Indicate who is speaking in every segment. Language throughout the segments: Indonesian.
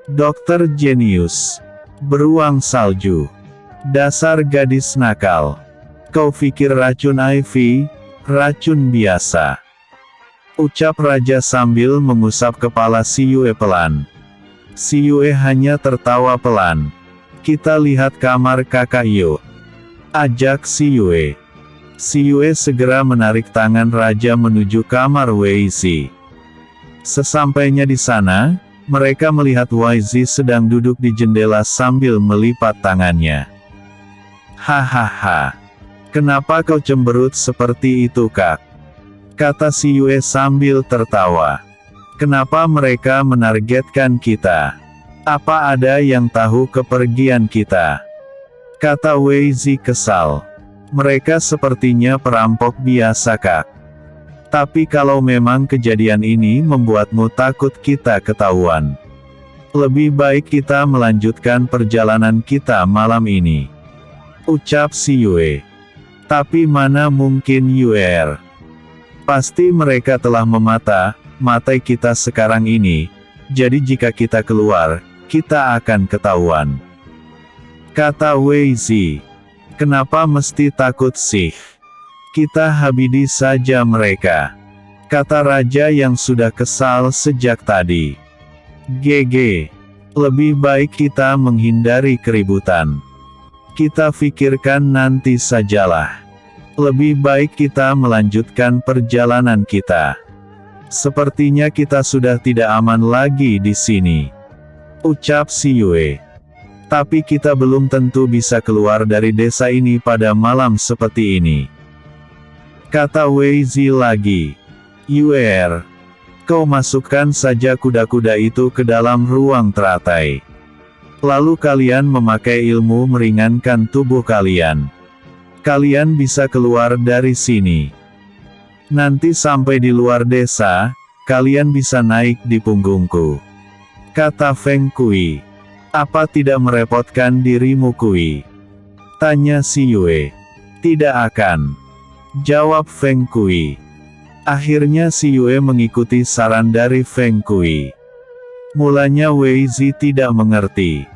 Speaker 1: Dokter jenius. Beruang salju. Dasar gadis nakal. Kau pikir racun IV? Racun biasa. Ucap raja sambil mengusap kepala si Yue pelan. Si Yue hanya tertawa pelan. Kita lihat kamar kakak yuk. Ajak si Yue. Si Yue segera menarik tangan raja menuju kamar Wei Zi. Sesampainya di sana, mereka melihat Wei Zi sedang duduk di jendela sambil melipat tangannya. Hahaha. Kenapa kau cemberut seperti itu, Kak? Kata si Yue sambil tertawa. Kenapa mereka menargetkan kita? Apa ada yang tahu kepergian kita? Kata Wei Zi kesal. Mereka sepertinya perampok biasa, Kak. Tapi kalau memang kejadian ini membuatmu takut kita ketahuan, lebih baik kita melanjutkan perjalanan kita malam ini. Ucap si Yue. Tapi mana mungkin Yue? Pasti mereka telah matai kita sekarang ini, jadi jika kita keluar, kita akan ketahuan. Kata Wei Zi. Kenapa mesti takut sih? Kita habisi saja mereka. Kata raja yang sudah kesal sejak tadi. GG. Lebih baik kita menghindari keributan. Kita pikirkan nanti sajalah. Lebih baik kita melanjutkan perjalanan kita. Sepertinya kita sudah tidak aman lagi di sini. Ucap si Yue. Tapi kita belum tentu bisa keluar dari desa ini pada malam seperti ini. Kata Wei Zi lagi. Yue, kau masukkan saja kuda-kuda itu ke dalam ruang teratai. Lalu kalian memakai ilmu meringankan tubuh kalian. Kalian bisa keluar dari sini. Nanti sampai di luar desa, kalian bisa naik di punggungku. Kata Feng Kui. Apa tidak merepotkan dirimu, Kui? Tanya si Yue. Tidak akan. Jawab Feng Kui. Akhirnya si Yue mengikuti saran dari Feng Kui. Mulanya Wei Zi tidak mengerti.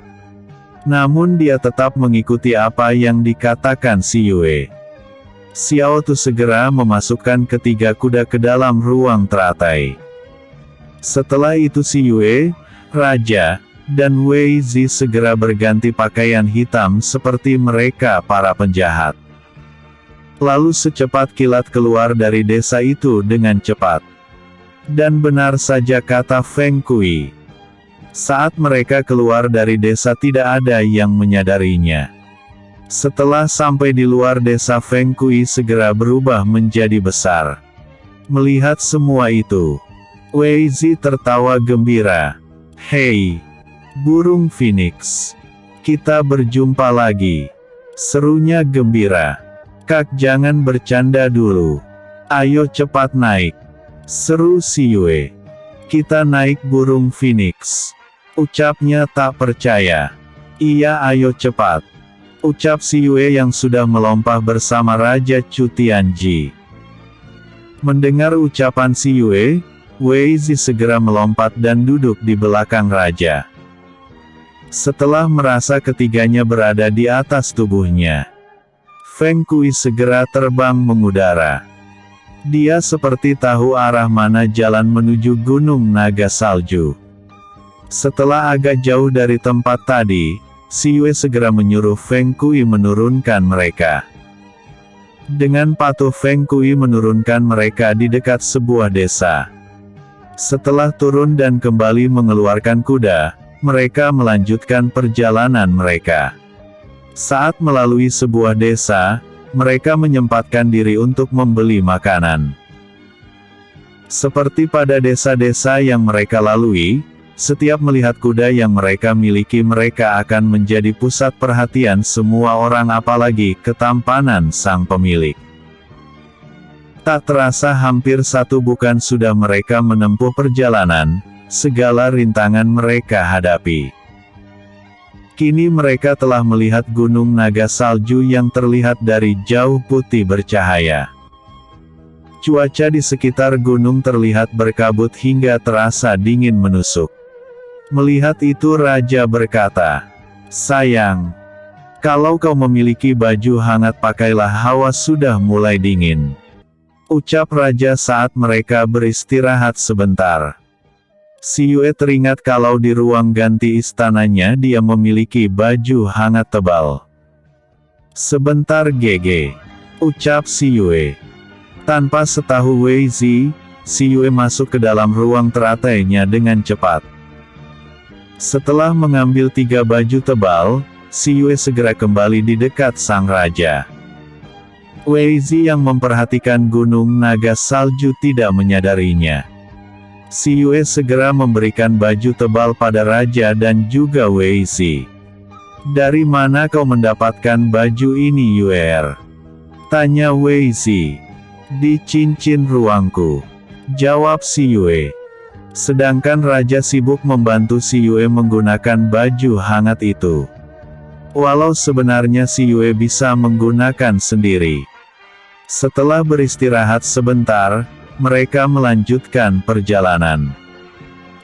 Speaker 1: Namun dia tetap mengikuti apa yang dikatakan si Yue. Xiao Tu segera memasukkan ketiga kuda ke dalam ruang teratai. Setelah itu si Yue, raja, dan Wei Zi segera berganti pakaian hitam seperti mereka para penjahat. Lalu secepat kilat keluar dari desa itu dengan cepat. Dan benar saja kata Feng Kui. Saat mereka keluar dari desa tidak ada yang menyadarinya. Setelah sampai di luar desa Feng Kui segera berubah menjadi besar. Melihat semua itu, Wei Zi tertawa gembira. Hei, burung Phoenix. Kita berjumpa lagi. Serunya gembira. Kak jangan bercanda dulu. Ayo cepat naik. Seru si Yue. Kita naik burung Phoenix. Ucapnya tak percaya. Iya ayo cepat. Ucap si Yue yang sudah melompah bersama Raja Chu Tianji. Mendengar ucapan si Yue, Wei Zi segera melompat dan duduk di belakang raja. Setelah merasa ketiganya berada di atas tubuhnya, Feng Kui segera terbang mengudara. Dia seperti tahu arah mana jalan menuju Gunung Naga Salju. Setelah agak jauh dari tempat tadi, si Yue segera menyuruh Feng Kui menurunkan mereka. Dengan patuh Feng Kui menurunkan mereka di dekat sebuah desa. Setelah turun dan kembali mengeluarkan kuda, mereka melanjutkan perjalanan mereka. Saat melalui sebuah desa, mereka menyempatkan diri untuk membeli makanan. Seperti pada desa-desa yang mereka lalui, setiap melihat kuda yang mereka miliki mereka akan menjadi pusat perhatian semua orang apalagi ketampanan sang pemilik. Tak terasa hampir satu bukan sudah mereka menempuh perjalanan, segala rintangan mereka hadapi. Kini mereka telah melihat Gunung Naga Salju yang terlihat dari jauh putih bercahaya. Cuaca di sekitar gunung terlihat berkabut hingga terasa dingin menusuk. Melihat itu raja berkata, "Sayang, kalau kau memiliki baju hangat pakailah, hawa sudah mulai dingin," ucap raja saat mereka beristirahat sebentar. Si Yue teringat kalau di ruang ganti istananya dia memiliki baju hangat tebal. "Sebentar GG," ucap si Yue. Tanpa setahu Wei Zi, si Yue masuk ke dalam ruang teratainya dengan cepat. Setelah mengambil 3 baju tebal, si Yue segera kembali di dekat sang raja. Wei Zi yang memperhatikan gunung naga salju tidak menyadarinya. Si Yue segera memberikan baju tebal pada raja dan juga Wei Zi. "Dari mana kau mendapatkan baju ini Yuer?" tanya Wei Zi. "Di cincin ruangku," jawab si Yue. Sedangkan raja sibuk membantu si Yue menggunakan baju hangat itu. Walau sebenarnya si Yue bisa menggunakan sendiri. Setelah beristirahat sebentar, mereka melanjutkan perjalanan.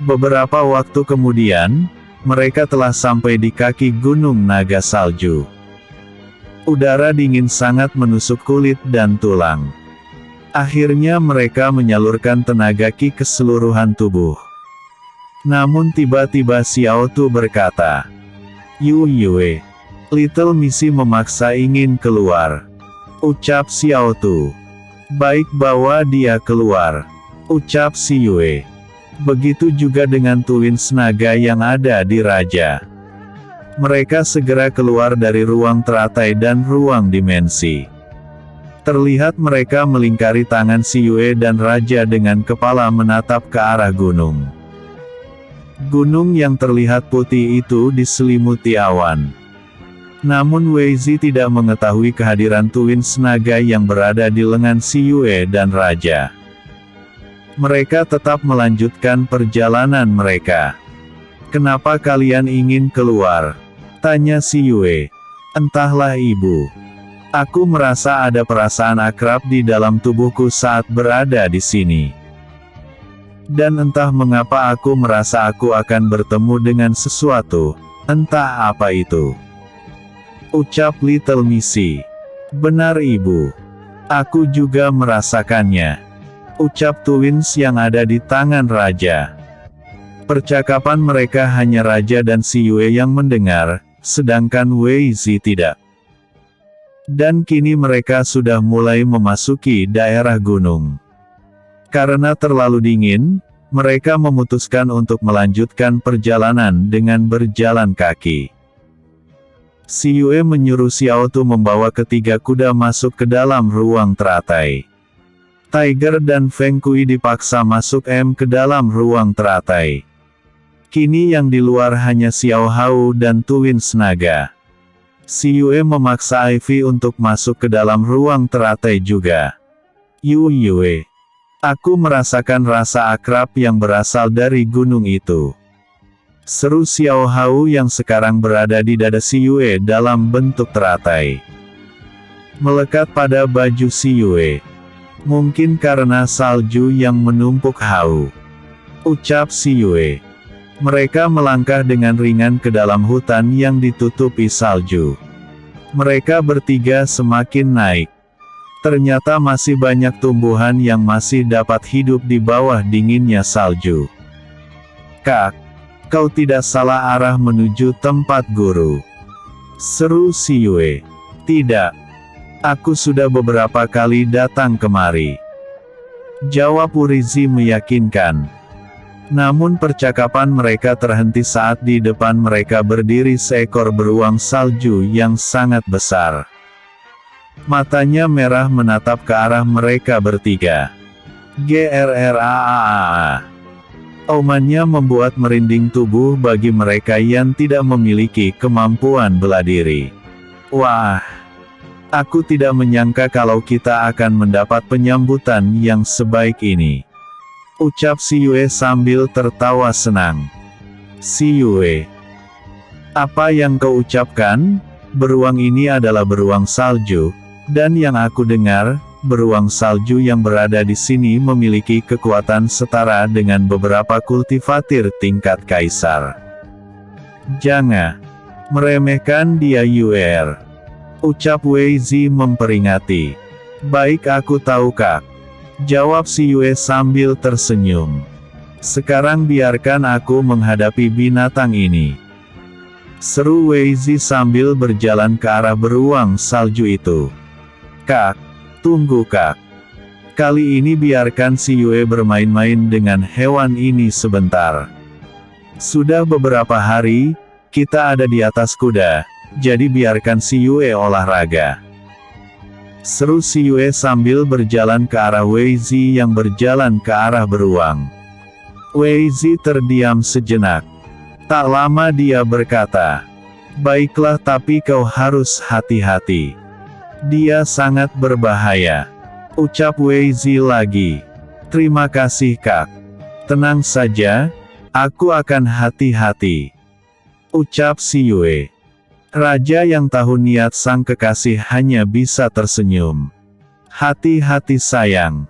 Speaker 1: Beberapa waktu kemudian, mereka telah sampai di kaki Gunung Naga Salju. Udara dingin sangat menusuk kulit dan tulang. Akhirnya mereka menyalurkan tenaga ki ke seluruhan tubuh. Namun tiba-tiba Xiao Tu berkata, "Yu Yue, Little Missy memaksa ingin keluar," ucap Xiao Tu. "Baik, bawa dia keluar," ucap si Yue. Begitu juga dengan Twins naga yang ada di raja. Mereka segera keluar dari ruang teratai dan ruang dimensi. Terlihat mereka melingkari tangan si Yue dan raja dengan kepala menatap ke arah gunung. Gunung yang terlihat putih itu diselimuti awan. Namun Wei Zi tidak mengetahui kehadiran Twins naga yang berada di lengan si Yue dan raja. Mereka tetap melanjutkan perjalanan mereka. "Kenapa kalian ingin keluar?" tanya si Yue. "Entahlah ibu. Aku merasa ada perasaan akrab di dalam tubuhku saat berada di sini. Dan entah mengapa aku merasa aku akan bertemu dengan sesuatu, entah apa itu," ucap Little Missy. "Benar ibu. Aku juga merasakannya," ucap Twins yang ada di tangan raja. Percakapan mereka hanya raja dan si Yue yang mendengar, sedangkan Wei Zi tidak. Dan kini mereka sudah mulai memasuki daerah gunung. Karena terlalu dingin, mereka memutuskan untuk melanjutkan perjalanan dengan berjalan kaki. Si Yue menyuruh Xiao Tu membawa ketiga kuda masuk ke dalam ruang teratai. Tiger dan Feng Kui dipaksa masuk ke dalam ruang teratai. Kini yang di luar hanya Xiao Hao dan Twins naga. Si Yue memaksa Ivy untuk masuk ke dalam ruang teratai juga. "Yu Yue, aku merasakan rasa akrab yang berasal dari gunung itu," seru Xiao Hao yang sekarang berada di dada si Yue dalam bentuk teratai. Melekat pada baju si Yue. "Mungkin karena salju yang menumpuk Hao," ucap si Yue. Mereka melangkah dengan ringan ke dalam hutan yang ditutupi salju. Mereka bertiga semakin naik. Ternyata masih banyak tumbuhan yang masih dapat hidup di bawah dinginnya salju. "Kak, kau tidak salah arah menuju tempat guru," seru si Yue. "Tidak. Aku sudah beberapa kali datang kemari," jawab Urizi meyakinkan. Namun percakapan mereka terhenti saat di depan mereka berdiri seekor beruang salju yang sangat besar. Matanya merah menatap ke arah mereka bertiga. "Grraaaa." Aumannya membuat merinding tubuh bagi mereka yang tidak memiliki kemampuan bela diri. "Wah, aku tidak menyangka kalau kita akan mendapat penyambutan yang sebaik ini," ucap si Yue sambil tertawa senang. "Si Yue, apa yang kau ucapkan? Beruang ini adalah beruang salju, dan yang aku dengar, beruang salju yang berada di sini memiliki kekuatan setara dengan beberapa kultivatir tingkat kaisar. Jangan meremehkan dia Yuer, ucap Wei Zi memperingatih. Baik, aku tahu Kak, jawab si Yue sambil tersenyum. Sekarang biarkan aku menghadapi binatang ini, seru Wei Zi sambil berjalan ke arah beruang salju itu. Kak, tunggu Kak. Kali ini biarkan si Yue bermain-main dengan hewan ini sebentar. Sudah beberapa hari, kita ada di atas kuda, jadi biarkan si Yue olahraga, seru si Yue sambil berjalan ke arah Wei Zi yang berjalan ke arah beruang. Wei Zi terdiam sejenak. Tak lama dia berkata, baiklah, tapi kau harus hati-hati. Dia sangat berbahaya, ucap Wei Zi lagi. Terima kasih Kak. Tenang saja, aku akan hati-hati, ucap si Yue. Raja yang tahu niat sang kekasih hanya bisa tersenyum. Hati-hati sayang.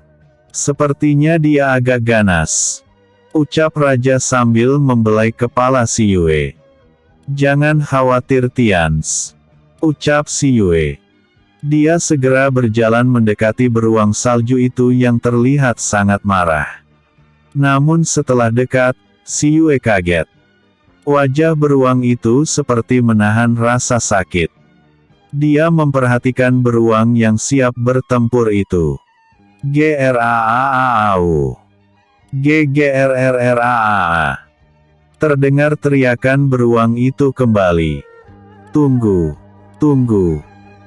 Speaker 1: Sepertinya dia agak ganas, ucap Raja sambil membelai kepala si Yue. Jangan khawatir Tians, ucap si Yue. Dia segera berjalan mendekati beruang salju itu yang terlihat sangat marah. Namun setelah dekat, si Yue kaget. Wajah beruang itu seperti menahan rasa sakit. Dia memperhatikan beruang yang siap bertempur itu. Graaau. Ggrrraa. Terdengar teriakan beruang itu kembali. Tunggu. Tunggu.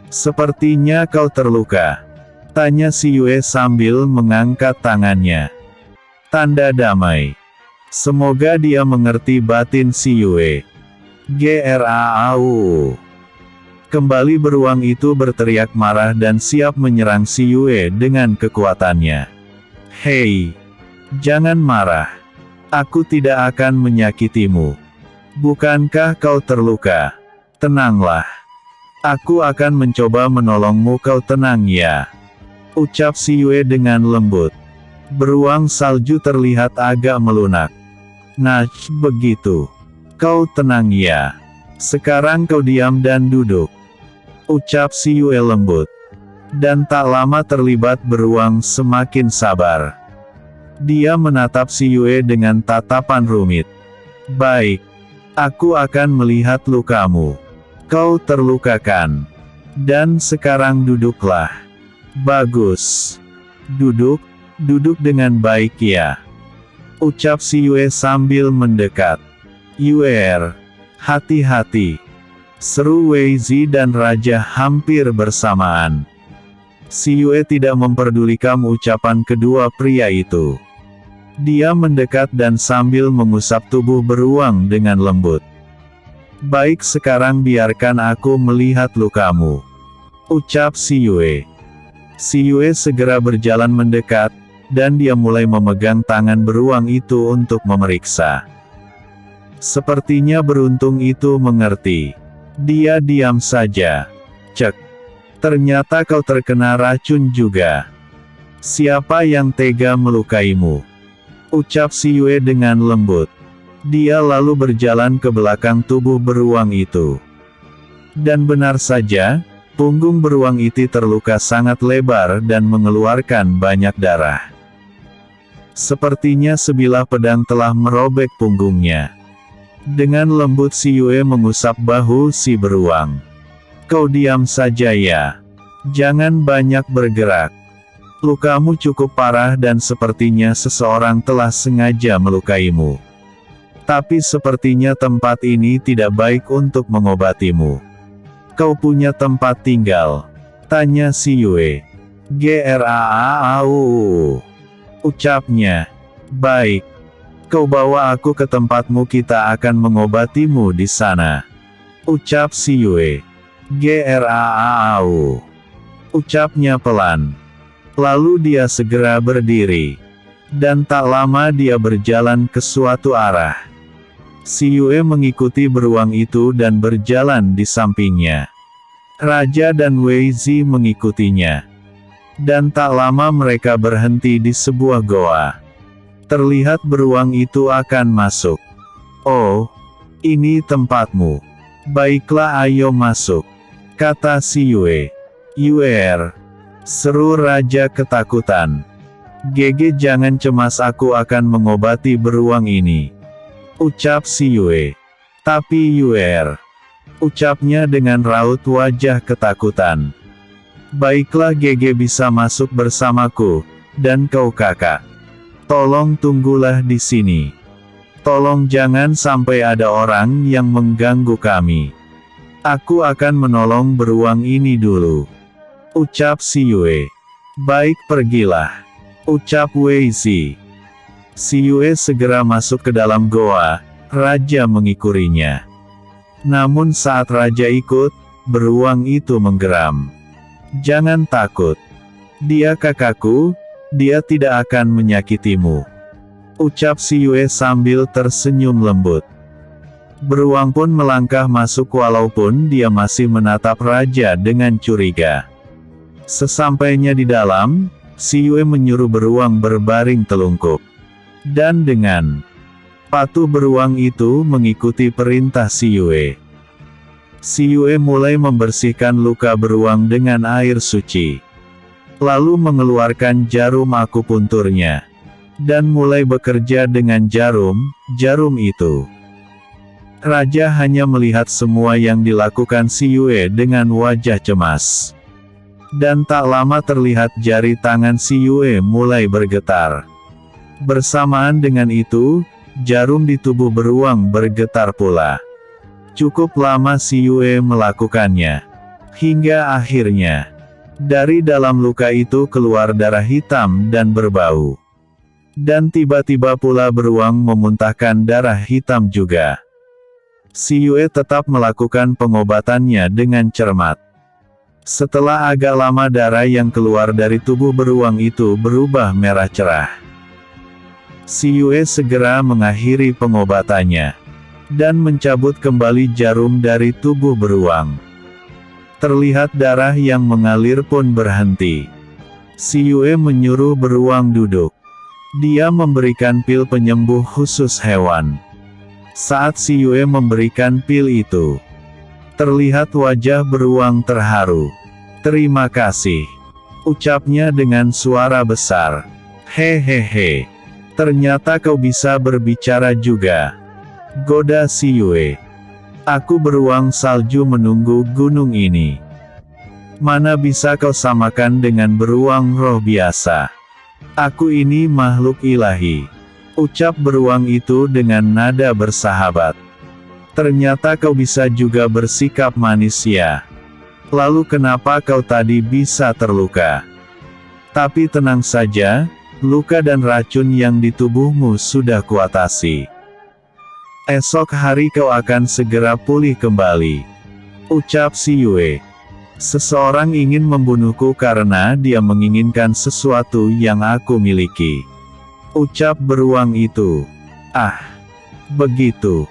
Speaker 1: Sepertinya kau terluka, tanya si Yue sambil mengangkat tangannya. Tanda damai. Semoga dia mengerti batin si Yue. Grau. Kembali beruang itu berteriak marah dan siap menyerang si Yue dengan kekuatannya. Hei, jangan marah. Aku tidak akan menyakitimu. Bukankah kau terluka? Tenanglah. Aku akan mencoba menolongmu, kau tenang ya, ucap si Yue dengan lembut. Beruang salju terlihat agak melunak. Nah, begitu. Kau tenang ya. Sekarang kau diam dan duduk, ucap si Yue lembut. Dan tak lama terlibat beruang semakin sabar. Dia menatap si Yue dengan tatapan rumit. Baik. Aku akan melihat lukamu. Kau terluka kan? Dan sekarang duduklah. Bagus. Duduk. Duduk dengan baik ya, ucap si Yue sambil mendekat. Yuer, hati-hati, seru Wei Zi dan Raja hampir bersamaan. Si Yue tidak memperdulikan ucapan kedua pria itu. Dia mendekat dan sambil mengusap tubuh beruang dengan lembut. Baik, sekarang biarkan aku melihat lukamu, ucap si Yue. Si Yue segera berjalan mendekat, dan dia mulai memegang tangan beruang itu untuk memeriksa. Sepertinya beruntung itu mengerti. Dia diam saja. Cek. Ternyata kau terkena racun juga. Siapa yang tega melukaimu? Ucap si Yue dengan lembut. Dia lalu berjalan ke belakang tubuh beruang itu. Dan benar saja, punggung beruang itu terluka sangat lebar dan mengeluarkan banyak darah. Sepertinya sebilah pedang telah merobek punggungnya. Dengan lembut si Yue mengusap bahu si beruang. Kau diam saja ya. Jangan banyak bergerak. Lukamu cukup parah dan sepertinya seseorang telah sengaja melukaimu. Tapi sepertinya tempat ini tidak baik untuk mengobatimu. Kau punya tempat tinggal? Tanya si Yue. Graaau. Ucapnya. Baik. Kau bawa aku ke tempatmu, kita akan mengobatimu di sana, ucap si Yue. Graaau. Ucapnya pelan. Lalu dia segera berdiri. Dan tak lama dia berjalan ke suatu arah. Si Yue mengikuti beruang itu dan berjalan di sampingnya. Raja dan Wei Zi mengikutinya. Dan tak lama mereka berhenti di sebuah goa. Terlihat beruang itu akan masuk. "Oh, ini tempatmu. Baiklah, ayo masuk," kata si Yue. "Yuer," seru raja ketakutan. "Gege, jangan cemas, aku akan mengobati beruang ini," ucap si Yue. "Tapi Yuer," ucapnya dengan raut wajah ketakutan. "Baiklah, Gege bisa masuk bersamaku, dan kau kakak. Tolong tunggulah di sini. Tolong jangan sampai ada orang yang mengganggu kami. Aku akan menolong beruang ini dulu," ucap si Yue. "Baik, pergilah," ucap Wei Zi. Si Yue segera masuk ke dalam goa, raja mengikutinya. Namun saat raja ikut, beruang itu menggeram. "Jangan takut. Dia kakakku, dia tidak akan menyakitimu," ucap si Yue sambil tersenyum lembut. Beruang pun melangkah masuk walaupun dia masih menatap raja dengan curiga. Sesampainya di dalam, si Yue menyuruh beruang berbaring telungkup. Dan dengan patuh beruang itu mengikuti perintah si Yue. Si Yue mulai membersihkan luka beruang dengan air suci. Lalu mengeluarkan jarum akupunturnya. Dan mulai bekerja dengan jarum itu. Raja hanya melihat semua yang dilakukan si Yue dengan wajah cemas. Dan tak lama terlihat jari tangan si Yue mulai bergetar. Bersamaan dengan itu, jarum di tubuh beruang bergetar pula. Cukup lama si Yue melakukannya. Hingga akhirnya, dari dalam luka itu keluar darah hitam dan berbau. Dan tiba-tiba pula beruang memuntahkan darah hitam juga. Si Yue tetap melakukan pengobatannya dengan cermat. Setelah agak lama darah yang keluar dari tubuh beruang itu berubah merah cerah. Si Yue segera mengakhiri pengobatannya. Dan mencabut kembali jarum dari tubuh beruang. Terlihat darah yang mengalir pun berhenti. Si Yue menyuruh beruang duduk. Dia memberikan pil penyembuh khusus hewan. Saat si Yue memberikan pil itu, terlihat wajah beruang terharu. "Terima kasih," ucapnya dengan suara besar. "Hehehe. Ternyata kau bisa berbicara juga," goda si Yue. "Aku beruang salju menunggu gunung ini. Mana bisa kau samakan dengan beruang roh biasa? Aku ini makhluk ilahi," ucap beruang itu dengan nada bersahabat. "Ternyata kau bisa juga bersikap manusia. Lalu kenapa kau tadi bisa terluka? Tapi tenang saja, luka dan racun yang di tubuhmu sudah kuatasi. Esok hari kau akan segera pulih kembali," ucap si Yue. "Seseorang ingin membunuhku karena dia menginginkan sesuatu yang aku miliki," ucap beruang itu. "Ah, begitu.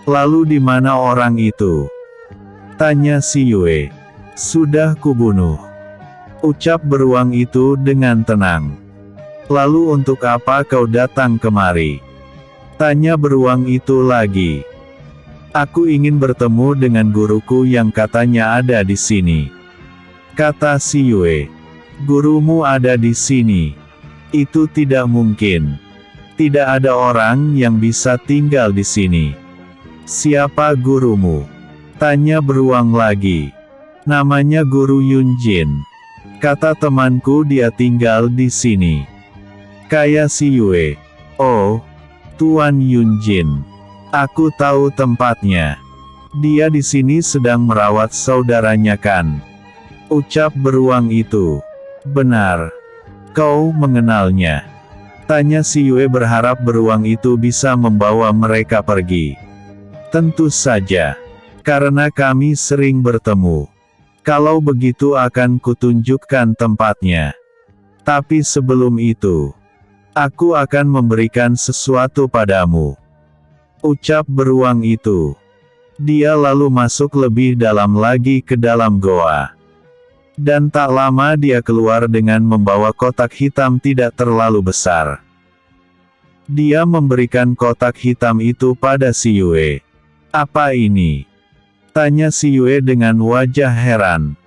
Speaker 1: Lalu di mana orang itu?" tanya si Yue. "Sudah kubunuh," ucap beruang itu dengan tenang. "Lalu untuk apa kau datang kemari?" tanya beruang itu lagi. "Aku ingin bertemu dengan guruku yang katanya ada di sini," kata si Yue. "Gurumu ada di sini? Itu tidak mungkin. Tidak ada orang yang bisa tinggal di sini." "Siapa gurumu?" tanya beruang lagi. "Namanya Guru Yunjin. Kata temanku dia tinggal di sini," kaya si Yue. "Oh, Tuan Yunjin. Aku tahu tempatnya. Dia di sini sedang merawat saudaranya kan?" ucap beruang itu. "Benar. Kau mengenalnya?" tanya si Yue berharap beruang itu bisa membawa mereka pergi. "Tentu saja. Karena kami sering bertemu. Kalau begitu akan kutunjukkan tempatnya. Tapi sebelum itu, aku akan memberikan sesuatu padamu," ucap beruang itu. Dia lalu masuk lebih dalam lagi ke dalam goa. Dan tak lama dia keluar dengan membawa kotak hitam tidak terlalu besar. Dia memberikan kotak hitam itu pada si Yue. "Apa ini?" tanya si Yue dengan wajah heran.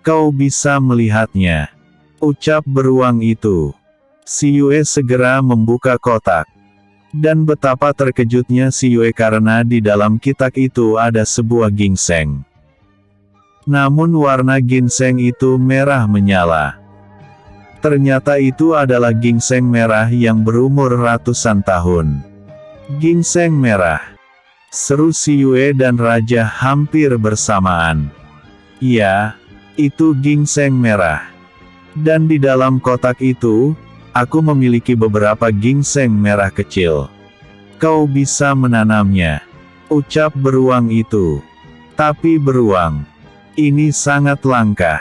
Speaker 1: "Kau bisa melihatnya," ucap beruang itu. Si Yue segera membuka kotak. Dan betapa terkejutnya si Yue karena di dalam kitab itu ada sebuah ginseng. Namun warna ginseng itu merah menyala. Ternyata itu adalah ginseng merah yang berumur ratusan tahun. "Ginseng merah!" seru si Yue dan Raja hampir bersamaan. "Ya, itu ginseng merah. Dan di dalam kotak itu, aku memiliki beberapa ginseng merah kecil. Kau bisa menanamnya," ucap beruang itu. "Tapi beruang, ini sangat langka.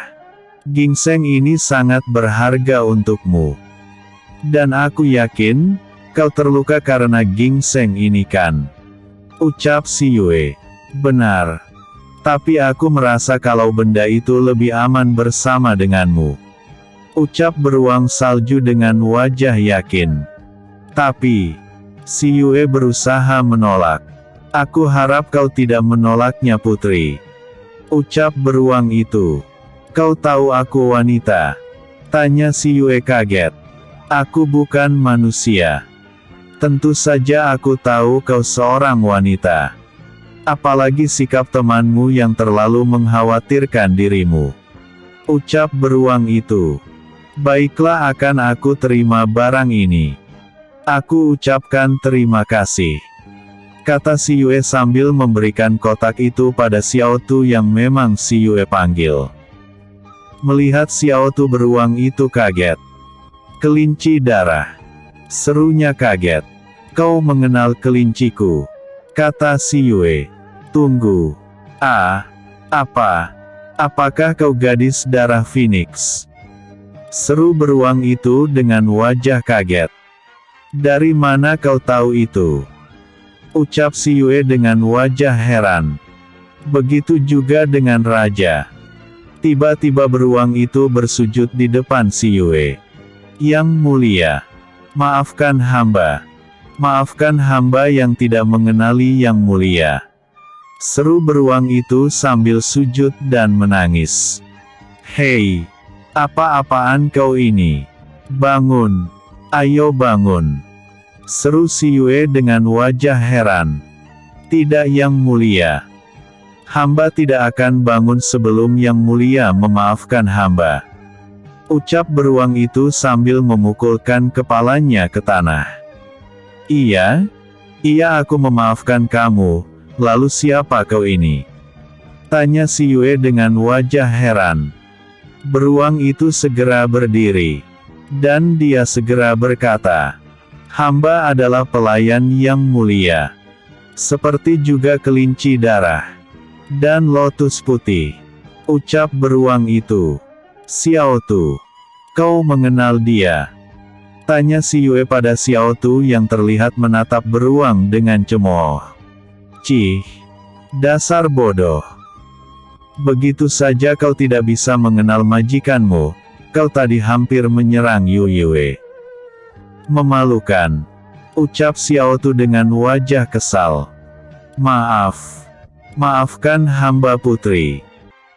Speaker 1: Ginseng ini sangat berharga untukmu. Dan aku yakin, kau terluka karena ginseng ini kan?" ucap si Yue. "Benar. Tapi aku merasa kalau benda itu lebih aman bersama denganmu," ucap beruang salju dengan wajah yakin. "Tapi," si Yue berusaha menolak. "Aku harap kau tidak menolaknya putri," ucap beruang itu. "Kau tahu aku wanita?" tanya si Yue kaget. "Aku bukan manusia." "Tentu saja aku tahu kau seorang wanita. Apalagi sikap temanmu yang terlalu mengkhawatirkan dirimu," ucap beruang itu. "Baiklah, akan aku terima barang ini." "Aku ucapkan terima kasih," kata si Yue sambil memberikan kotak itu pada Xiao Tu yang memang si Yue panggil. Melihat Xiao Tu beruang itu kaget. "Kelinci darah," serunya kaget. "Kau mengenal kelinciku?" kata si Yue. "Tunggu. Apakah kau gadis darah Phoenix?" seru beruang itu dengan wajah kaget. "Dari mana kau tahu itu?" ucap si Yue dengan wajah heran. Begitu juga dengan raja. Tiba-tiba beruang itu bersujud di depan si Yue. "Yang mulia, maafkan hamba. Maafkan hamba yang tidak mengenali yang mulia," seru beruang itu sambil sujud dan menangis. "Hei, apa-apaan kau ini? Bangun. Ayo bangun," seru si Yue dengan wajah heran. "Tidak yang mulia. Hamba tidak akan bangun sebelum yang mulia memaafkan hamba," ucap beruang itu sambil memukulkan kepalanya ke tanah. Iya, aku memaafkan kamu, lalu siapa kau ini?" tanya si Yue dengan wajah heran. Beruang itu segera berdiri. Dan dia segera berkata, "Hamba adalah pelayan yang mulia. Seperti juga kelinci darah. Dan lotus putih," ucap beruang itu. "Xiao Tu, kau mengenal dia?" tanya si Yue pada Xiao Tu yang terlihat menatap beruang dengan cemooh. "Cih, dasar bodoh. Begitu saja kau tidak bisa mengenal majikanmu, kau tadi hampir menyerang Yue." "Memalukan," ucap Xiao Tu dengan wajah kesal. Maafkan hamba putri.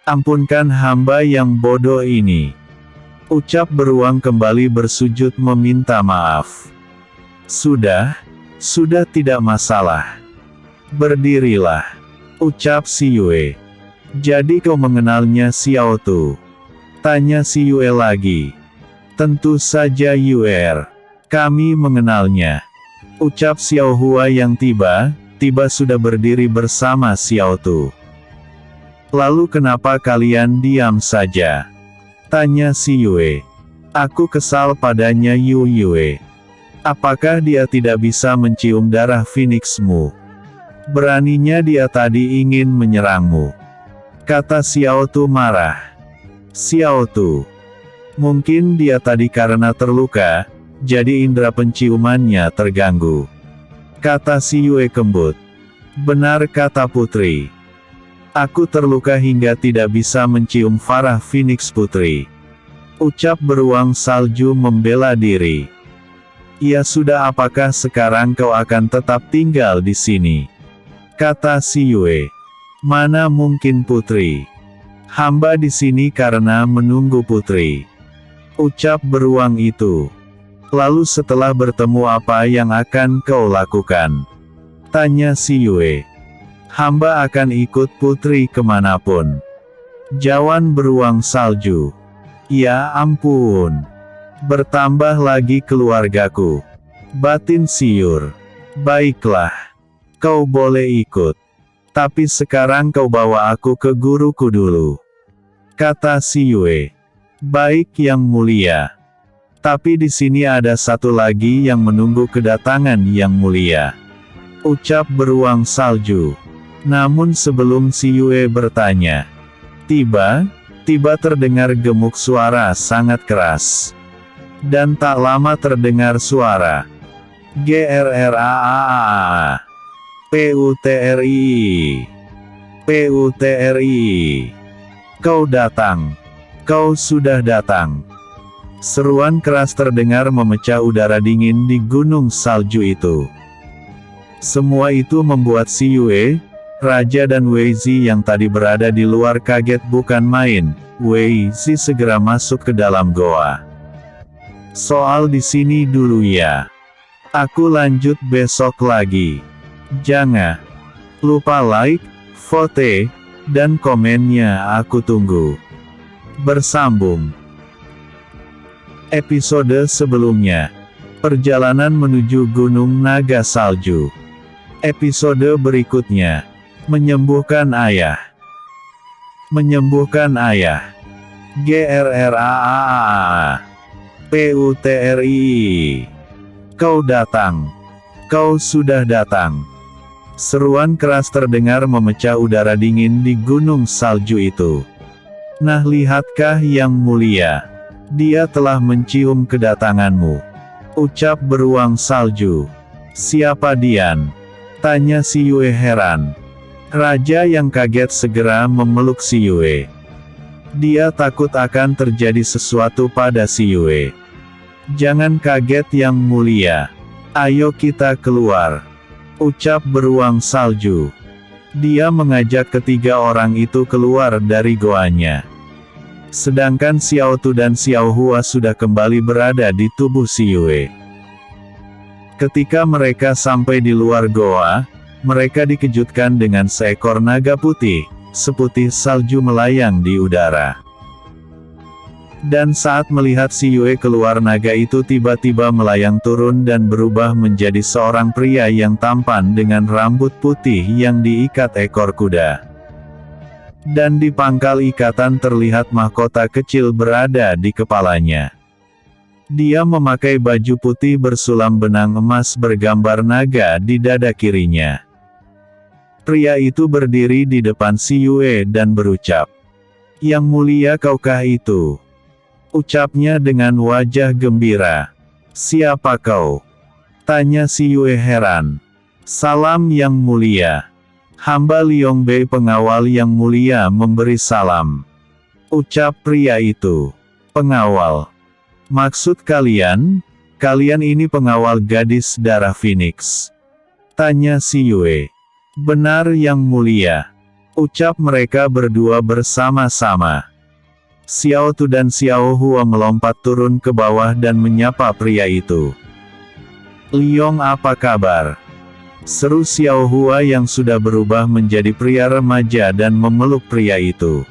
Speaker 1: Ampunkan hamba yang bodoh ini," ucap beruang kembali bersujud meminta maaf. Sudah tidak masalah. Berdirilah," ucap si Yue. "Jadi kau mengenalnya Xiao Tu?" tanya si Yue lagi. "Tentu saja Yue, kami mengenalnya," ucap Xiao Hua yang tiba-tiba sudah berdiri bersama Xiao Tu. "Lalu kenapa kalian diam saja?" tanya si Yue. "Aku kesal padanya Yue. Apakah dia tidak bisa mencium darah Phoenixmu? Beraninya dia tadi ingin menyerangmu," kata Xiao Tu marah. "Xiao Tu, mungkin dia tadi karena terluka, jadi indera penciumannya terganggu," kata si Yue kembut. "Benar," kata putri. Aku terluka hingga tidak bisa mencium Farah Phoenix Putri. Ucap beruang salju membela diri. Ya sudah, apakah sekarang kau akan tetap tinggal di sini? Kata si Yue. Mana mungkin Putri. Hamba di sini karena menunggu Putri. Ucap beruang itu. Lalu setelah bertemu apa yang akan kau lakukan? Tanya si Yue. Hamba akan ikut Putri kemanapun. Jawab beruang salju. Ya ampun. Bertambah lagi keluargaku. Batin siur. Baiklah. Kau boleh ikut. Tapi sekarang kau bawa aku ke guruku dulu. Kata si Yue. Baik yang mulia. Tapi di sini ada satu lagi yang menunggu kedatangan yang mulia. Ucap beruang salju. Namun sebelum si Yue bertanya, tiba terdengar gemuk suara sangat keras. Dan tak lama terdengar suara GRRAAA. PUTRI. PUTRI. Kau datang. Kau sudah datang. Seruan keras terdengar memecah udara dingin di gunung salju itu. Semua itu membuat si Yue, Raja dan Wei Zi yang tadi berada di luar kaget bukan main. Wei Zi segera masuk ke dalam goa. Soal di sini dulu ya. Aku lanjut besok lagi. Jangan lupa like, vote, dan komennya, aku tunggu. Bersambung. Episode sebelumnya. Perjalanan menuju Gunung Naga Salju. Episode berikutnya. Menyembuhkan ayah. Menyembuhkan ayah. GRRAAA. PUTRI. Kau datang. Kau sudah datang. Seruan keras terdengar memecah udara dingin di gunung salju itu. Nah, lihatkah yang mulia? Dia telah mencium kedatanganmu. Ucap beruang salju. Siapa Dian? Tanya si Yue heran. Raja yang kaget segera memeluk si Yue. Dia takut akan terjadi sesuatu pada si Yue. Jangan kaget yang mulia. Ayo kita keluar. Ucap beruang salju. Dia mengajak ketiga orang itu keluar dari goanya. Sedangkan Xiao Tu dan Xiao Hua sudah kembali berada di tubuh si Yue. Ketika mereka sampai di luar goa, mereka dikejutkan dengan seekor naga putih, seputih salju melayang di udara. Dan saat melihat si Yue keluar, naga itu tiba-tiba melayang turun dan berubah menjadi seorang pria yang tampan dengan rambut putih yang diikat ekor kuda. Dan di pangkal ikatan terlihat mahkota kecil berada di kepalanya. Dia memakai baju putih bersulam benang emas bergambar naga di dada kirinya. Pria itu berdiri di depan si Yue dan berucap, "Yang mulia, kaukah itu?" Ucapnya dengan wajah gembira. "Siapa kau?" Tanya si Yue heran. "Salam yang mulia. Hamba Liong Bei, pengawal yang mulia, memberi salam." Ucap pria itu. "Pengawal? Maksud kalian? Kalian ini pengawal gadis darah Phoenix?" Tanya si Yue. "Benar yang mulia." Ucap mereka berdua bersama-sama. Xiao Tu dan Xiao Hua melompat turun ke bawah dan menyapa pria itu. "Liong, apa kabar?" seru Xiao Hua yang sudah berubah menjadi pria remaja dan memeluk pria itu.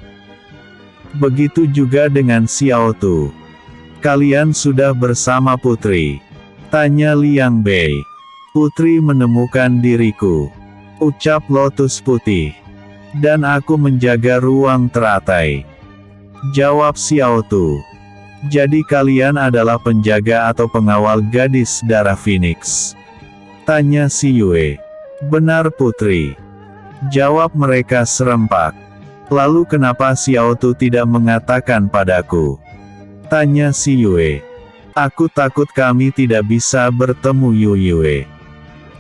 Speaker 1: Begitu juga dengan Xiao Tu. "Kalian sudah bersama Putri?" tanya Liang Bei. "Putri menemukan diriku," ucap Lotus Putih. "Dan aku menjaga ruang teratai," jawab Xiao Tu. "Jadi kalian adalah penjaga atau pengawal gadis darah Phoenix?" tanya si Yue. "Benar Putri," jawab mereka serempak. "Lalu kenapa Xiao Tu tidak mengatakan padaku?" tanya si Yue. "Aku takut kami tidak bisa bertemu Yue,"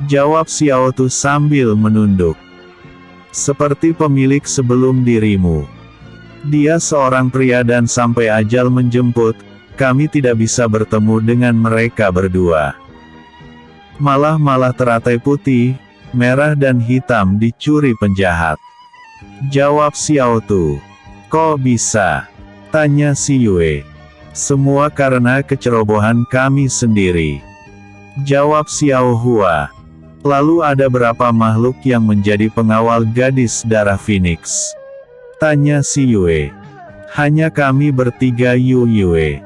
Speaker 1: jawab Xiao Tu sambil menunduk. Seperti pemilik sebelum dirimu. Dia seorang pria dan sampai ajal menjemput, kami tidak bisa bertemu dengan mereka berdua. Malah teratai putih, merah dan hitam dicuri penjahat. Jawab Xiao Tu. Kok bisa? Tanya si Yue. Semua karena kecerobohan kami sendiri. Jawab Xiao Hua. Lalu ada berapa makhluk yang menjadi pengawal gadis darah Phoenix? Tanya si Yue. Hanya kami bertiga Yue.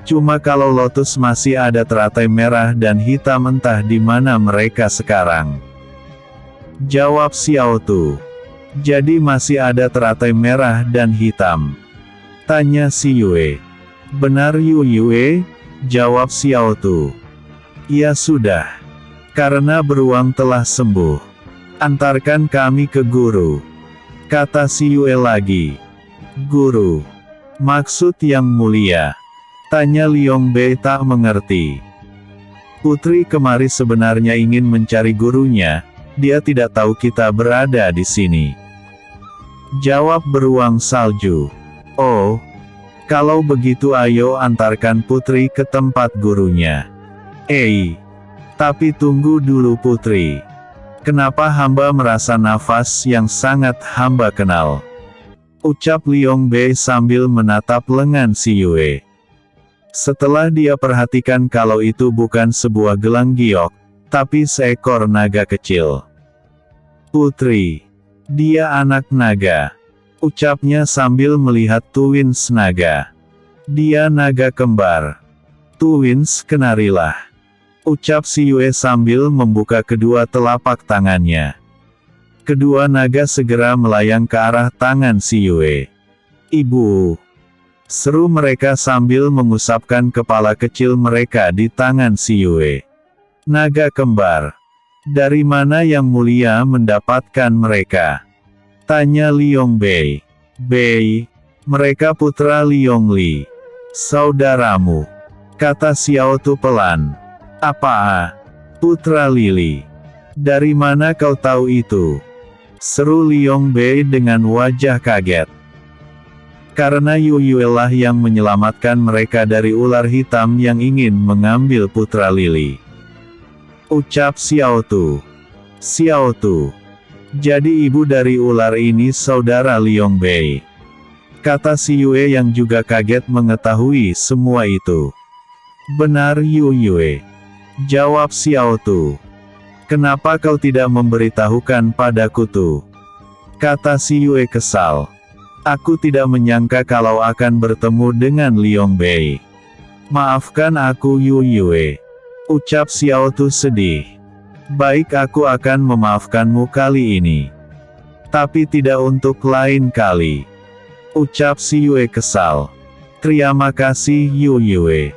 Speaker 1: Cuma kalau Lotus masih ada teratai merah dan hitam entah di mana mereka sekarang. Jawab Xiao Tu. Jadi masih ada teratai merah dan hitam? Tanya si Yue. Benar Yue, jawab Xiao Tu. Ya sudah. Karena beruang telah sembuh. Antarkan kami ke guru. Kata si Yue lagi. Guru. Maksud yang mulia? Tanya Liong Bei tak mengerti. Putri kemari sebenarnya ingin mencari gurunya, dia tidak tahu kita berada di sini. Jawab beruang salju. Oh, kalau begitu ayo antarkan Putri ke tempat gurunya. Tapi tunggu dulu Putri. Kenapa hamba merasa nafas yang sangat hamba kenal? Ucap Liong Bei sambil menatap lengan si Yue. Setelah dia perhatikan kalau itu bukan sebuah gelang giok, tapi seekor naga kecil. Putri. Dia anak naga. Ucapnya sambil melihat twins naga. Dia naga kembar. Twins kenarilah. Ucap si Yue sambil membuka kedua telapak tangannya. Kedua naga segera melayang ke arah tangan si Yue. Ibu. Seru mereka sambil mengusapkan kepala kecil mereka di tangan si Yue. Naga kembar. Dari mana yang mulia mendapatkan mereka? Tanya Liong Bei. Bei, mereka putra Liong Li. Saudaramu. Kata Xiao Tu pelan. Apa? Putra Lili. Dari mana kau tahu itu? Seru Liong Bei dengan wajah kaget. Karena Yue lah yang menyelamatkan mereka dari ular hitam yang ingin mengambil putra Lili. Ucap Xiao Tu. Xiao Tu. Jadi ibu dari ular ini saudara Liong Bei. Kata si Yue yang juga kaget mengetahui semua itu. Benar Yue. Jawab Xiao Tu. Kenapa kau tidak memberitahukan padaku tuh? Kata si Yue kesal. Aku tidak menyangka kalau akan bertemu dengan Liong Bei. Maafkan aku Yue. Ucap Xiao Tu sedih. Baik, aku akan memaafkanmu kali ini. Tapi tidak untuk lain kali. Ucap si Yue kesal. Terima kasih Yue.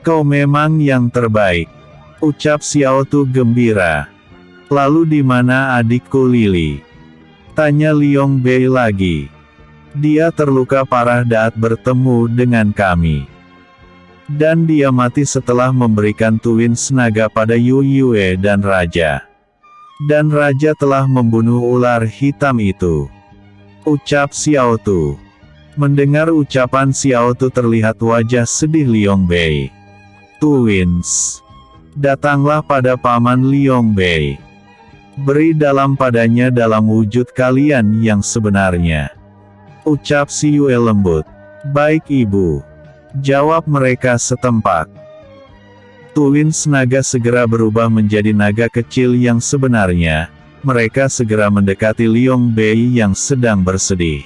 Speaker 1: Kau memang yang terbaik. Ucap Xiao Tu gembira. Lalu di mana adikku Lili? Tanya Liong Bei lagi. Dia terluka parah saat bertemu dengan kami. Dan dia mati setelah memberikan twins naga pada Yue dan Raja. Dan Raja telah membunuh ular hitam itu. Ucap Xiao Tu. Mendengar ucapan Xiao Tu terlihat wajah sedih Liong Bei. Twins. Datanglah pada paman Liong Bei. Beri dalam padanya dalam wujud kalian yang sebenarnya. Ucap si Yue lembut. Baik ibu. Jawab mereka setempat. Twins naga segera berubah menjadi naga kecil yang sebenarnya. Mereka segera mendekati Liong Bei yang sedang bersedih.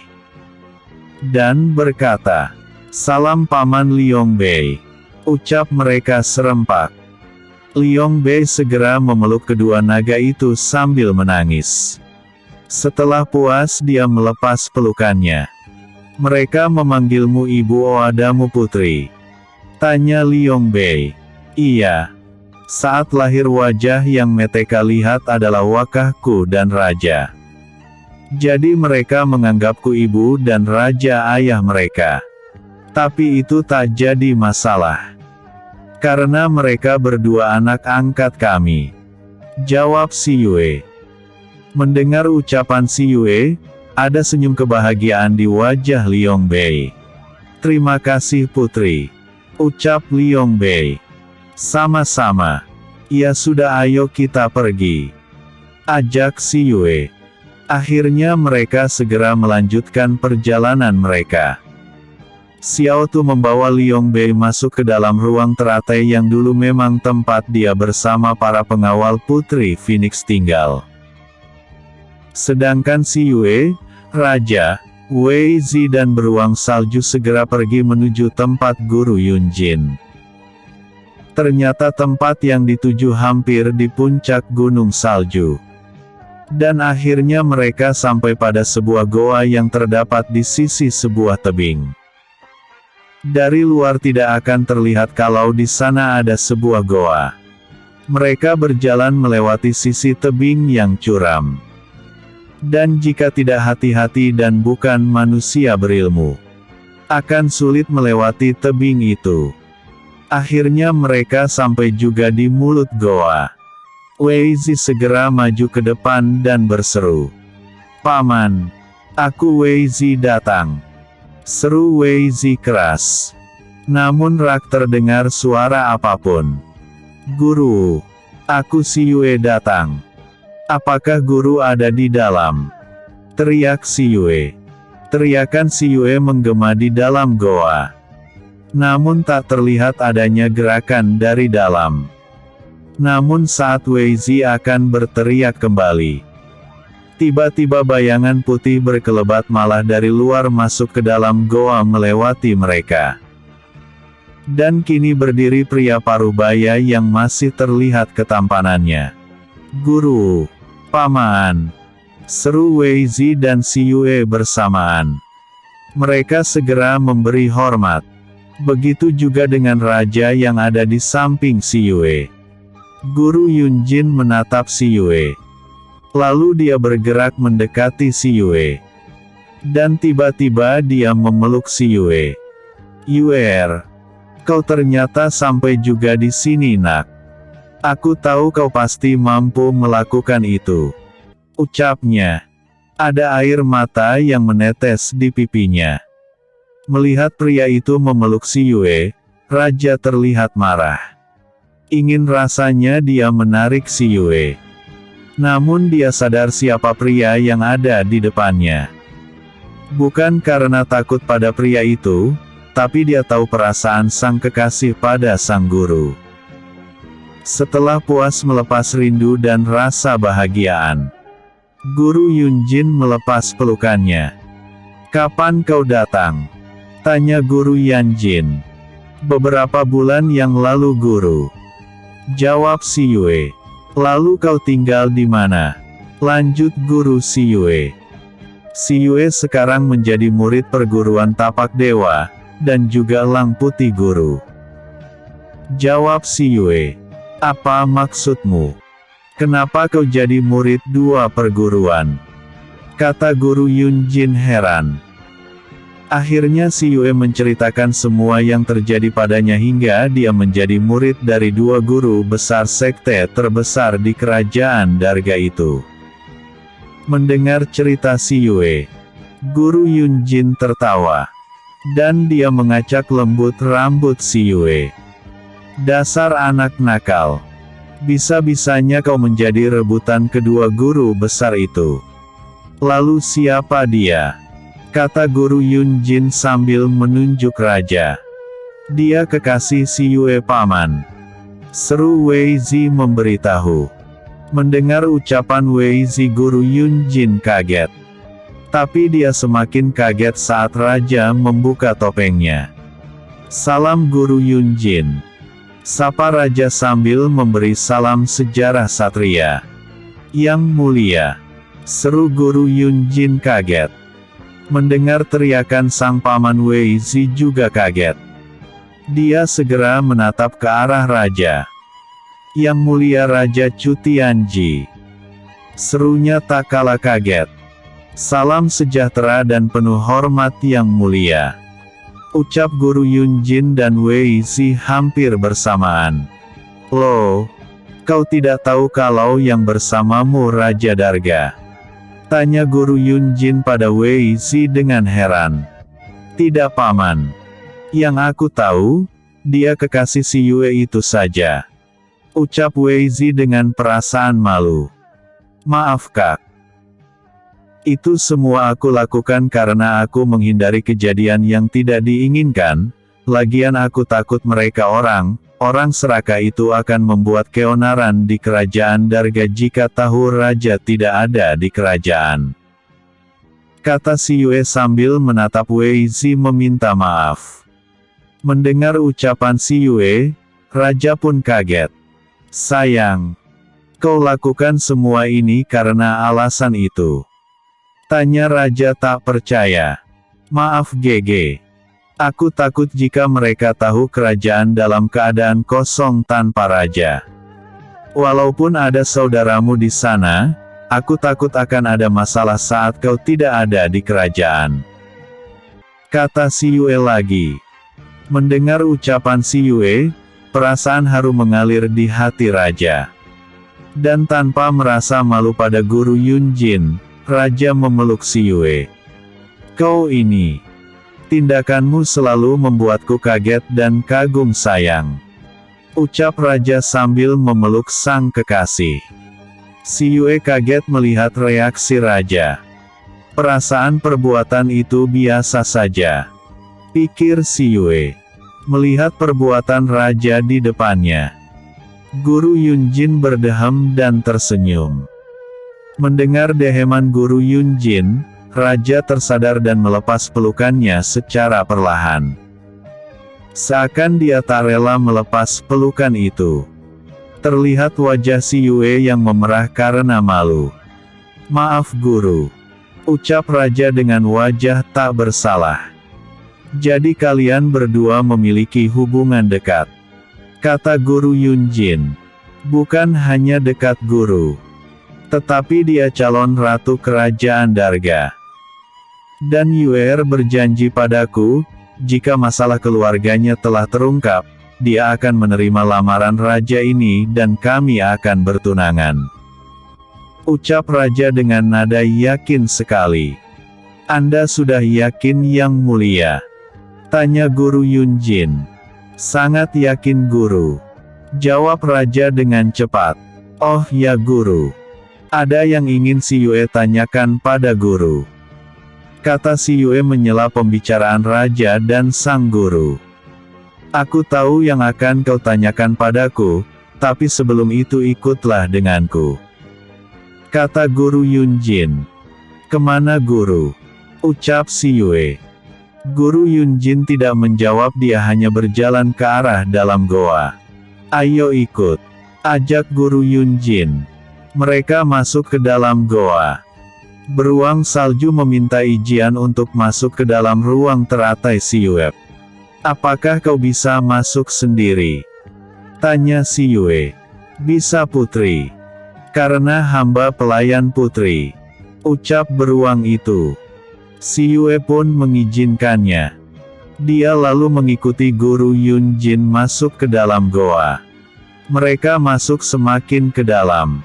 Speaker 1: Dan berkata, Salam paman Liong Bei. Ucap mereka serempak. Liong Bei segera memeluk kedua naga itu sambil menangis. Setelah puas dia melepas pelukannya. Mereka memanggilmu ibu Oadamu putri. Tanya Liong Bei. Iya. Saat lahir wajah yang mereka lihat adalah wakahku dan raja. Jadi mereka menganggapku ibu dan raja ayah mereka. Tapi itu tak jadi masalah. Karena mereka berdua anak angkat kami. Jawab si Yue. Mendengar ucapan si Yue, ada senyum kebahagiaan di wajah Liong Bei. "Terima kasih putri," ucap Liong Bei. "Sama-sama. Ya sudah, ayo kita pergi," ajak si Yue. Akhirnya mereka segera melanjutkan perjalanan mereka. Xiao Tu membawa Liong Bei masuk ke dalam ruang teratai yang dulu memang tempat dia bersama para pengawal Putri Phoenix tinggal. Sedangkan si Yue, Raja, Wei Zi dan beruang salju segera pergi menuju tempat Guru Yunjin. Ternyata tempat yang dituju hampir di puncak gunung salju. Dan akhirnya mereka sampai pada sebuah goa yang terdapat di sisi sebuah tebing. Dari luar tidak akan terlihat kalau di sana ada sebuah goa. Mereka berjalan melewati sisi tebing yang curam. Dan jika tidak hati-hati dan bukan manusia berilmu, akan sulit melewati tebing itu. Akhirnya mereka sampai juga di mulut goa. Wei Zi segera maju ke depan dan berseru, "Paman, aku Wei Zi datang," seru Wei Zi keras. Namun rak terdengar suara apapun. "Guru, aku si Yue datang. Apakah guru ada di dalam?" teriak si Yue. Teriakan si Yue menggema di dalam goa. Namun tak terlihat adanya gerakan dari dalam. Namun saat Wei Zi akan berteriak kembali, tiba-tiba bayangan putih berkelebat malah dari luar masuk ke dalam goa melewati mereka. Dan kini berdiri pria parubaya yang masih terlihat ketampanannya. "Guru, paman," seru Wei Zi dan si Yue bersamaan. Mereka segera memberi hormat. Begitu juga dengan raja yang ada di samping si Yue. Guru Yunjin menatap si Yue. Lalu dia bergerak mendekati si Yue. Dan tiba-tiba dia memeluk si Yue. "Yue, kau ternyata sampai juga di sini nak. Aku tahu kau pasti mampu melakukan itu," ucapnya. Ada air mata yang menetes di pipinya. Melihat pria itu memeluk si Yue, raja terlihat marah. Ingin rasanya dia menarik si Yue. Namun dia sadar siapa pria yang ada di depannya. Bukan karena takut pada pria itu, tapi dia tahu perasaan sang kekasih pada sang guru. Setelah puas melepas rindu dan rasa bahagiaan, Guru Yunjin melepas pelukannya. "Kapan kau datang?" tanya Guru Yanjin. "Beberapa bulan yang lalu guru," jawab si Yue. "Lalu kau tinggal di mana?" lanjut Guru si Yue. Si Yue sekarang menjadi murid perguruan tapak dewa, dan juga Lang Putih Guru. Jawab si Yue. "Apa maksudmu? Kenapa kau jadi murid dua perguruan?" kata Guru Yunjin heran. Akhirnya si Yue menceritakan semua yang terjadi padanya hingga dia menjadi murid dari dua guru besar sekte terbesar di kerajaan Darga itu. Mendengar cerita si Yue, Guru Yunjin tertawa. Dan dia mengacak lembut rambut si Yue. "Dasar anak nakal. Bisa-bisanya kau menjadi rebutan kedua guru besar itu. Lalu siapa dia?" kata Guru Yunjin sambil menunjuk raja. "Dia kekasih si Yue paman," seru Wei Zi memberitahu. Mendengar ucapan Wei Zi, Guru Yunjin kaget. Tapi dia semakin kaget saat raja membuka topengnya. "Salam Guru Yunjin," sapa raja sambil memberi salam sejarah satria. "Yang mulia," seru Guru Yunjin kaget. Mendengar teriakan sang paman, Wei Zi juga kaget. Dia segera menatap ke arah raja. "Yang mulia Raja Chu Tianji," serunya tak kalah kaget. "Salam sejahtera dan penuh hormat yang mulia," ucap Guru Yunjin dan Wei Zi hampir bersamaan. "Loh, kau tidak tahu kalau yang bersamamu Raja Darga?" Tanya Guru Yunjin pada Wei Zi dengan heran. Tidak paman. Yang aku tahu, dia kekasih si Yue itu saja. Ucap Wei Zi dengan perasaan malu. Maaf kak. Itu semua aku lakukan karena aku menghindari kejadian yang tidak diinginkan, lagian aku takut mereka orang serakah itu akan membuat keonaran di kerajaan Darga jika tahu raja tidak ada di kerajaan. Kata si Yue sambil menatap Wei Zi meminta maaf. Mendengar ucapan si Yue, raja pun kaget. Sayang, kau lakukan semua ini karena alasan itu. Tanya raja tak percaya. Maaf GG. Aku takut jika mereka tahu kerajaan dalam keadaan kosong tanpa raja. Walaupun ada saudaramu di sana, aku takut akan ada masalah saat kau tidak ada di kerajaan. Kata si Yue lagi. Mendengar ucapan si Yue, perasaan haru mengalir di hati raja. Dan tanpa merasa malu pada Guru Yunjin, raja memeluk si Yue. Kau ini. Tindakanmu selalu membuatku kaget dan kagum sayang. Ucap raja sambil memeluk sang kekasih. Si Yue kaget melihat reaksi raja. Perasaan perbuatan itu biasa saja. Pikir si Yue. Melihat perbuatan raja di depannya. Guru Yunjin berdeham dan tersenyum. Mendengar deheman Guru Yunjin, raja tersadar dan melepas pelukannya secara perlahan. Seakan dia tak rela melepas pelukan itu. Terlihat wajah si Yue yang memerah karena malu. Maaf guru. Ucap raja dengan wajah tak bersalah. Jadi kalian berdua memiliki hubungan dekat. Kata Guru Yunjin. Bukan hanya dekat guru. Tetapi dia calon ratu kerajaan Darga. Dan Yue berjanji padaku, jika masalah keluarganya telah terungkap, dia akan menerima lamaran raja ini dan kami akan bertunangan. Ucap raja dengan nada yakin sekali. Anda sudah yakin yang mulia? Tanya Guru Yunjin. Sangat yakin guru. Jawab raja dengan cepat. Oh ya guru. Ada yang ingin si Yue tanyakan pada guru. Kata si Yue menyela pembicaraan raja dan sang guru. Aku tahu yang akan kau tanyakan padaku, tapi sebelum itu ikutlah denganku. Kata Guru Yunjin. Kemana guru? Ucap si Yue. Guru Yunjin tidak menjawab, dia hanya berjalan ke arah dalam goa. Ayo ikut. Ajak Guru Yunjin. Mereka masuk ke dalam goa. Beruang salju meminta izin untuk masuk ke dalam ruang teratai si Yue. Apakah kau bisa masuk sendiri? Tanya si Yue. Bisa putri. Karena hamba pelayan putri. Ucap beruang itu. Si Yue pun mengizinkannya. Dia lalu mengikuti Guru Yunjin masuk ke dalam goa. Mereka masuk semakin ke dalam.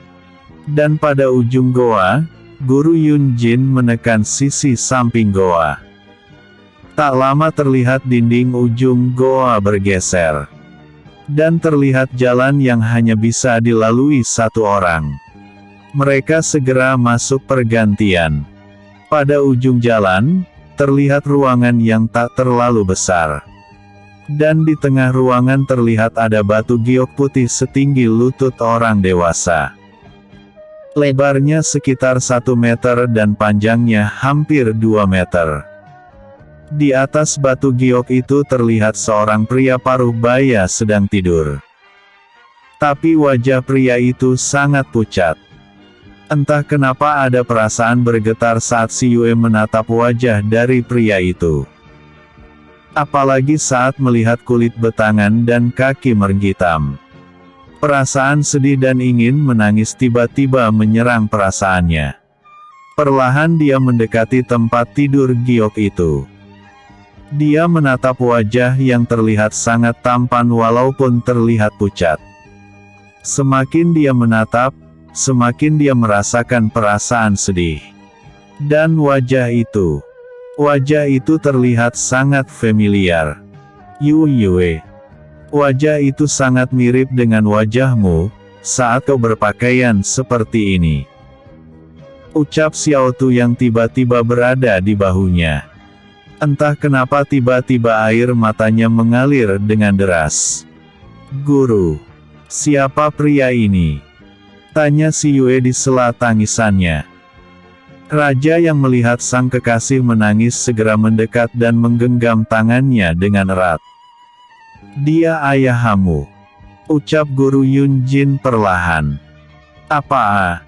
Speaker 1: Dan pada ujung goa, Guru Yunjin menekan sisi samping goa. Tak lama terlihat dinding ujung goa bergeser. Dan terlihat jalan yang hanya bisa dilalui satu orang. Mereka segera masuk pergantian. Pada ujung jalan, terlihat ruangan yang tak terlalu besar. Dan di tengah ruangan terlihat ada batu giok putih setinggi lutut orang dewasa. Lebarnya sekitar 1 meter dan panjangnya hampir 2 meter. Di atas batu giok itu terlihat seorang pria paruh baya sedang tidur. Tapi wajah pria itu sangat pucat. Entah kenapa ada perasaan bergetar saat si Yue menatap wajah dari pria itu. Apalagi saat melihat kulit betangan dan kaki menghitam. Perasaan sedih dan ingin menangis tiba-tiba menyerang perasaannya. Perlahan dia mendekati tempat tidur giok itu. Dia menatap wajah yang terlihat sangat tampan walaupun terlihat pucat. Semakin dia menatap, semakin dia merasakan perasaan sedih. Dan wajah itu terlihat sangat familiar. Yue, wajah itu sangat mirip dengan wajahmu, saat kau berpakaian seperti ini. Ucap Xiao Tu yang tiba-tiba berada di bahunya. Entah kenapa tiba-tiba air matanya mengalir dengan deras. Guru, siapa pria ini? Tanya si Yue di sela tangisannya. Raja yang melihat sang kekasih menangis segera mendekat dan menggenggam tangannya dengan erat. Dia ayahmu, ucap Guru Yunjin perlahan. Apa?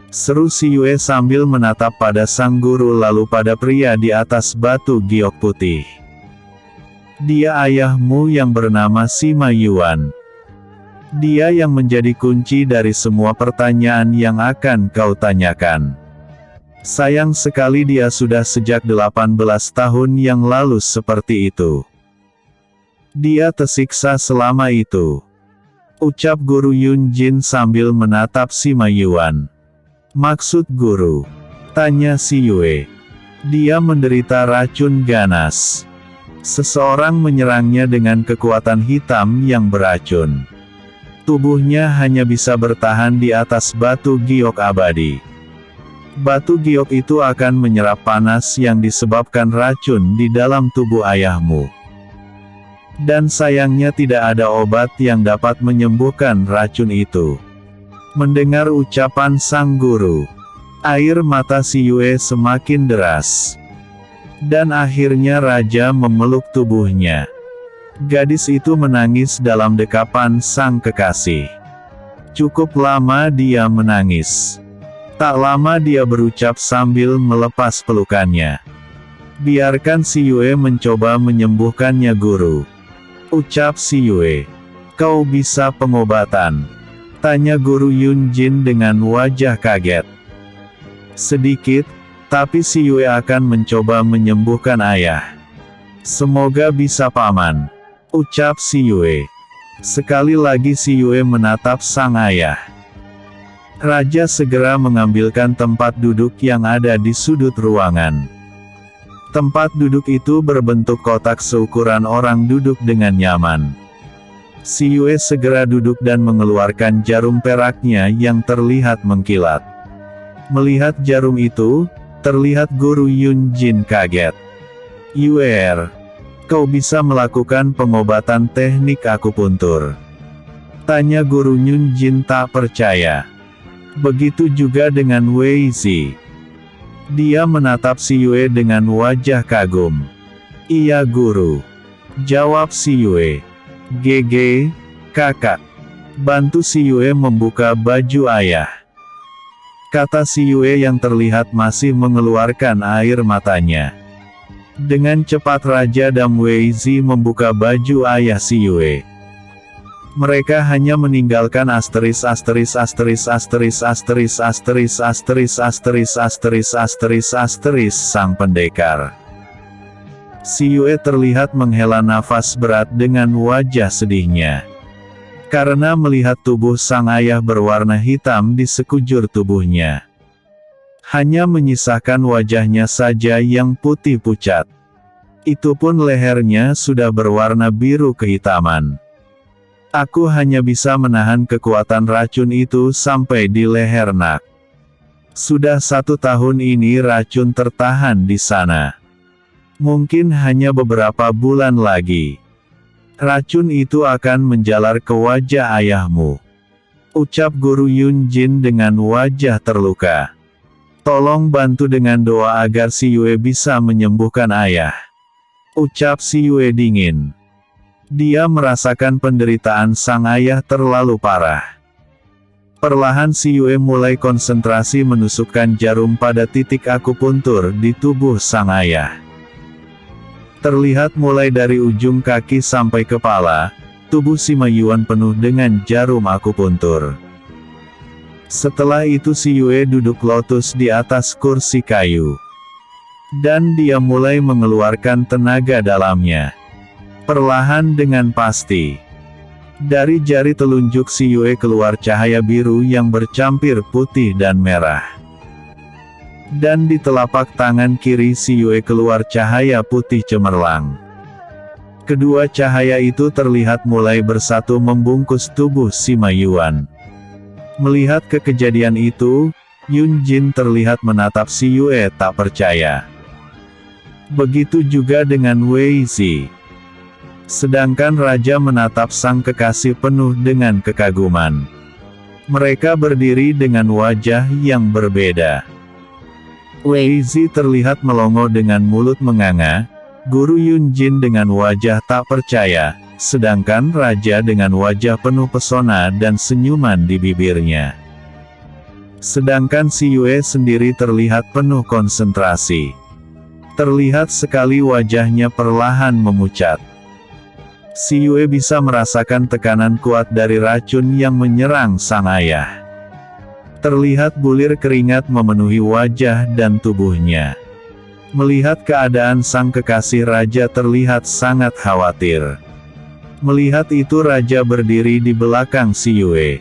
Speaker 1: Seru si Yue sambil menatap pada sang guru lalu pada pria di atas batu giok putih. Dia ayahmu yang bernama Sima Yuan. Dia yang menjadi kunci dari semua pertanyaan yang akan kau tanyakan. Sayang sekali dia sudah sejak 18 tahun yang lalu seperti itu. Dia tersiksa selama itu. Ucap Guru Yunjin sambil menatap Sima Yuan. Maksud guru? Tanya si Yue. Dia menderita racun ganas. Seseorang menyerangnya dengan kekuatan hitam yang beracun. Tubuhnya hanya bisa bertahan di atas batu giok abadi. Batu giok itu akan menyerap panas yang disebabkan racun di dalam tubuh ayahmu. Dan sayangnya tidak ada obat yang dapat menyembuhkan racun itu. Mendengar ucapan sang guru, air mata si Yue semakin deras. Dan akhirnya raja memeluk tubuhnya. Gadis itu menangis dalam dekapan sang kekasih. Cukup lama dia menangis. Tak lama dia berucap sambil melepas pelukannya. Biarkan si Yue mencoba menyembuhkannya guru. Ucap si Yue. Kau bisa pengobatan? Tanya Guru Yunjin dengan wajah kaget. Sedikit, tapi si Yue akan mencoba menyembuhkan ayah. Semoga bisa paman. Ucap si Yue. Sekali lagi si Yue menatap sang ayah. Raja segera mengambilkan tempat duduk yang ada di sudut ruangan. Tempat duduk itu berbentuk kotak seukuran orang duduk dengan nyaman. Si Yue segera duduk dan mengeluarkan jarum peraknya yang terlihat mengkilat. Melihat jarum itu, terlihat Guru Yunjin kaget. Yue, kau bisa melakukan pengobatan teknik akupuntur? Tanya Guru Yunjin tak percaya. Begitu juga dengan Wei Zi. Dia menatap si Yue dengan wajah kagum. Iya guru. Jawab si Yue. GG, kakak. Bantu si Yue membuka baju ayah. Kata si Yue yang terlihat masih mengeluarkan air matanya. Dengan cepat Raja dan Wei Zi membuka baju ayah si Yue. Mereka hanya meninggalkan asteris sang pendekar. Si Yue terlihat menghela nafas berat dengan wajah sedihnya. Karena melihat tubuh sang ayah berwarna hitam di sekujur tubuhnya. Hanya menyisakan wajahnya saja yang putih pucat. Itu pun lehernya sudah berwarna biru kehitaman. Aku hanya bisa menahan kekuatan racun itu sampai di leher nak. Sudah 1 tahun ini racun tertahan di sana. Mungkin hanya beberapa bulan lagi. Racun itu akan menjalar ke wajah ayahmu. Ucap Guru Yunjin dengan wajah terluka. Tolong bantu dengan doa agar si Yue bisa menyembuhkan ayah. Ucap si Yue dingin. Dia merasakan penderitaan sang ayah terlalu parah. Perlahan si Yue mulai konsentrasi menusukkan jarum pada titik akupuntur di tubuh sang ayah. Terlihat mulai dari ujung kaki sampai kepala, tubuh Sima Yuan penuh dengan jarum akupuntur. Setelah itu si Yue duduk lotus di atas kursi kayu. Dan dia mulai mengeluarkan tenaga dalamnya. Perlahan dengan pasti. Dari jari telunjuk si Yue keluar cahaya biru yang bercampur putih dan merah. Dan di telapak tangan kiri Si Yue keluar cahaya putih cemerlang. Kedua cahaya itu terlihat mulai bersatu membungkus tubuh Sima Yuan. Melihat kejadian itu, Yun Jin terlihat menatap Si Yue tak percaya. Begitu juga dengan Wei Zi. Sedangkan Raja menatap sang kekasih penuh dengan kekaguman. Mereka berdiri dengan wajah yang berbeda. Wei Zi terlihat melongo dengan mulut menganga, Guru Yun Jin dengan wajah tak percaya, sedangkan Raja dengan wajah penuh pesona dan senyuman di bibirnya. Sedangkan Si Yue sendiri terlihat penuh konsentrasi. Terlihat sekali wajahnya perlahan memucat. Si Yue bisa merasakan tekanan kuat dari racun yang menyerang sang ayah. Terlihat bulir keringat memenuhi wajah dan tubuhnya. Melihat keadaan sang kekasih Raja terlihat sangat khawatir. Melihat itu Raja berdiri di belakang Si Yue.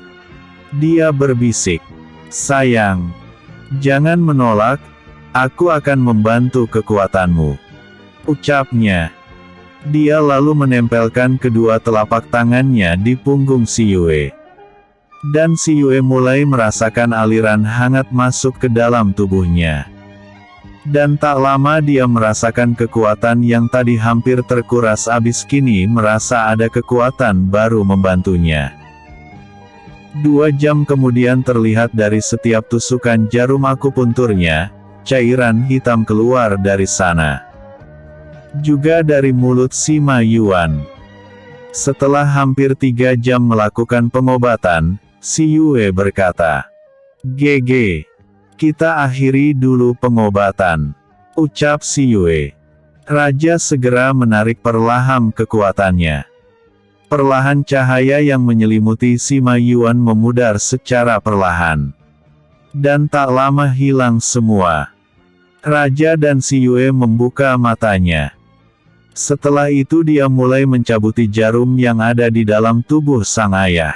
Speaker 1: Dia berbisik, "Sayang, jangan menolak, aku akan membantu kekuatanmu," ucapnya. Dia lalu menempelkan kedua telapak tangannya di punggung Si Yue. Dan Si Yue mulai merasakan aliran hangat masuk ke dalam tubuhnya. Dan tak lama dia merasakan kekuatan yang tadi hampir terkuras habis kini merasa ada kekuatan baru membantunya. 2 jam kemudian terlihat dari setiap tusukan jarum akupunturnya, cairan hitam keluar dari sana. Juga dari mulut Sima Yuan. Setelah hampir 3 jam melakukan pengobatan, Si Yue berkata, "GG. Kita akhiri dulu pengobatan," ucap Si Yue. Raja segera menarik perlahan kekuatannya. Perlahan cahaya yang menyelimuti Sima Yuan memudar secara perlahan. Dan tak lama hilang semua. Raja dan Si Yue membuka matanya. Setelah itu dia mulai mencabuti jarum yang ada di dalam tubuh sang ayah.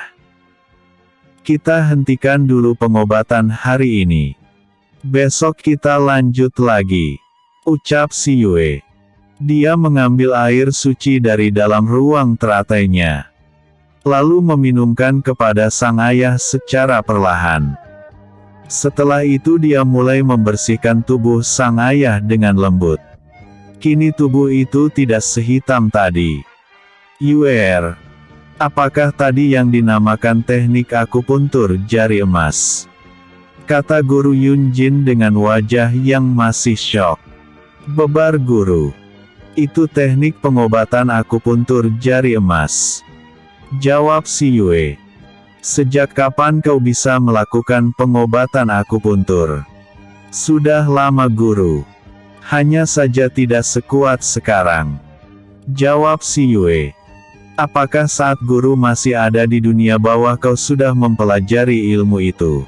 Speaker 1: "Kita hentikan dulu pengobatan hari ini. Besok kita lanjut lagi," ucap Si Yue. Dia mengambil air suci dari dalam ruang teratainya. Lalu meminumkan kepada sang ayah secara perlahan. Setelah itu dia mulai membersihkan tubuh sang ayah dengan lembut. Kini tubuh itu tidak sehitam tadi. "Yuer, apakah tadi yang dinamakan teknik akupuntur jari emas?" kata Guru Yun Jin dengan wajah yang masih syok. "Bebar Guru. Itu teknik pengobatan akupuntur jari emas," jawab Si Yue. "Sejak kapan kau bisa melakukan pengobatan akupuntur?" "Sudah lama Guru. Hanya saja tidak sekuat sekarang," jawab Si Yue. "Apakah saat Guru masih ada di dunia bawah kau sudah mempelajari ilmu itu?"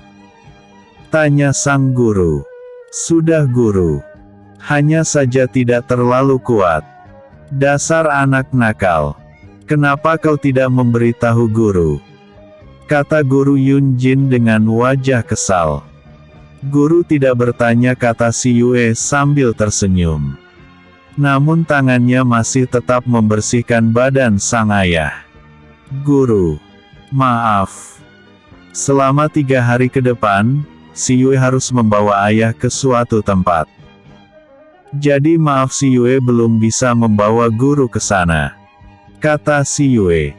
Speaker 1: tanya sang guru. "Sudah Guru. Hanya saja tidak terlalu kuat." "Dasar anak nakal. Kenapa kau tidak memberitahu Guru?" kata Guru Yun Jin dengan wajah kesal. "Guru tidak bertanya," kata Si Yue sambil tersenyum. Namun tangannya masih tetap membersihkan badan sang ayah. "Guru, maaf. Selama 3 hari ke depan, Si Yue harus membawa ayah ke suatu tempat. Jadi maaf Si Yue belum bisa membawa Guru ke sana," kata Si Yue.